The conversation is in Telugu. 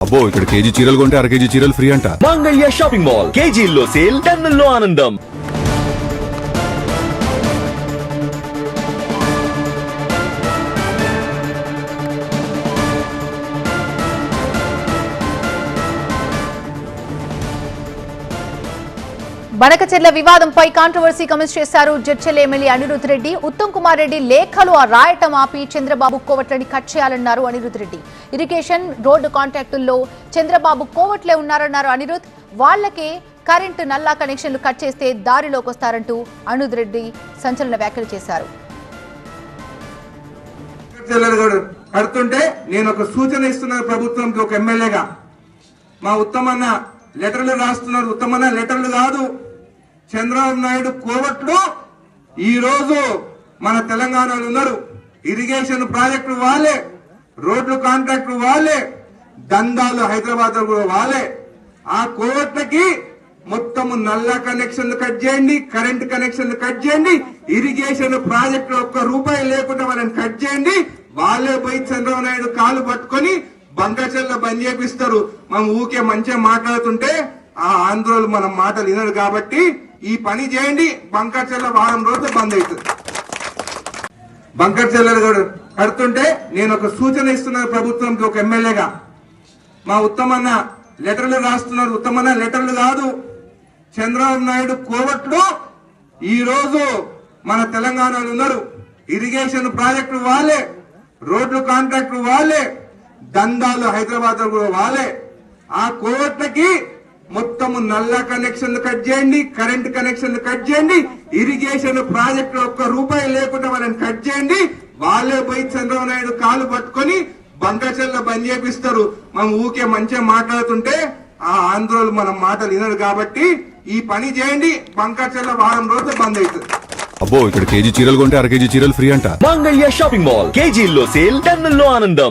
అబ్బో ఇక్కడ కేజీ చీరలు కొంటే అర కేజీ చీరలు ఫ్రీ అంట. మంగళ్య షాపింగ్ మాల్ కేజీల్లో సేల్, టన్నుల్లో ఆనందం. బనకచెర్ల వివాదంపై కాంట్రవర్సీ కమెంట్స్ చేశారు జడ్చల్ ఎమ్మెల్యే అనిరుద్ రెడ్డి. ఉత్తమ్ కుమార్ రెడ్డి లేఖలు రాయటం ఆపి చంద్రబాబు కోవట్లని కట్ చేయాలన్నారు అనిరుద్ రెడ్డి. ఇరిగేషన్ రోడ్డు కాంట్రాక్టుల్లో చంద్రబాబు కోవట్లే ఉన్నారన్నారు అనిరుద్. వాళ్లకే కరెంటు నల్లా కనెక్షన్లు కట్ చేస్తే దారిలోకి వస్తారంటూ అనిరుద్ రెడ్డి సంచలన వ్యాఖ్యలు చేశారు. కడుతుంటే నేను ఒక సూచన ఇస్తున్నాను ప్రభుత్వంకి, ఒక ఎమ్మెల్యేగా. మా ఉత్తమన్న లెటర్లు రాస్తున్నారు. ఉత్తమన్న లెటర్లు కాదు, చంద్రబాబు నాయుడు కోవట్లు ఈ రోజు మన తెలంగాణలో ఉన్నారు. ఇరిగేషన్ ప్రాజెక్టులు వాళ్ళే, రోడ్లు కాంట్రాక్టులు వాళ్ళే, దందాలు హైదరాబాద్ కూడా వాళ్ళే. ఆ కోవట్లకి మొత్తము నల్ల కనెక్షన్లు కట్ చేయండి, కరెంట్ కనెక్షన్లు కట్ చేయండి, ఇరిగేషన్ ప్రాజెక్టులు ఒక్క రూపాయి లేకుండా వాళ్ళని కట్ చేయండి. వాళ్ళే పోయి చంద్రబాబు నాయుడు కాలు పట్టుకొని బంకచెల్ల బంద్ చేపిస్తారు. మనం ఊకే మంచిగా మాట్లాడుతుంటే ఆ ఆంధ్రోలు మనం మాటలు వినరు. కాబట్టి ఈ పని చేయండి, బంకచెల్ల వారం రోజులు బంద్ అవుతుంది. బంకచెల్లలు కడుతుంటే నేను ఒక సూచన ఇస్తున్నాను ప్రభుత్వంకి, ఒక ఎమ్మెల్యేగా. మా ఉత్తమన్న లెటర్లు రాస్తున్నారు. ఉత్తమన్న లెటర్లు కాదు, చంద్రబాబు నాయుడు కోవట్లు ఈ రోజు మన తెలంగాణలో ఉన్నారు. ఇరిగేషన్ ప్రాజెక్టులు వాళ్ళే, రోడ్లు కాంట్రాక్టులు వాళ్ళే, దందాలు హైదరాబాద్ కూడా వాళ్ళే. ఆ కోవట్లకి మొత్తము నల్ల కనెక్షన్లు కట్ చేయండి, కరెంట్ కనెక్షన్లు కట్ చేయండి, ఇరిగేషన్ ప్రాజెక్టులు ఒక్క రూపాయి లేకుండా వాళ్ళని కట్ చేయండి. వాళ్ళే పోయి చంద్రబాబు నాయుడు కాలు పట్టుకొని బంకచెల్ల బంద్ చేపిస్తారు. మనం ఊకే మంచిగా మాట్లాడుతుంటే ఆ ఆంధ్రోలు మనం మాటలు వినరు. కాబట్టి ఈ పని చేయండి, బంకచెల్ల వారం రోజులు బంద్ అవుతుంది. అబ్బో ఇక్కడ కేజీ చీరలు కొంటే అర కేజీ చీరలు ఫ్రీ అంట. మంగళ్య షాపింగ్ మాల్ కేజీల్లో సేల్, టన్నుల్లో ఆనందం.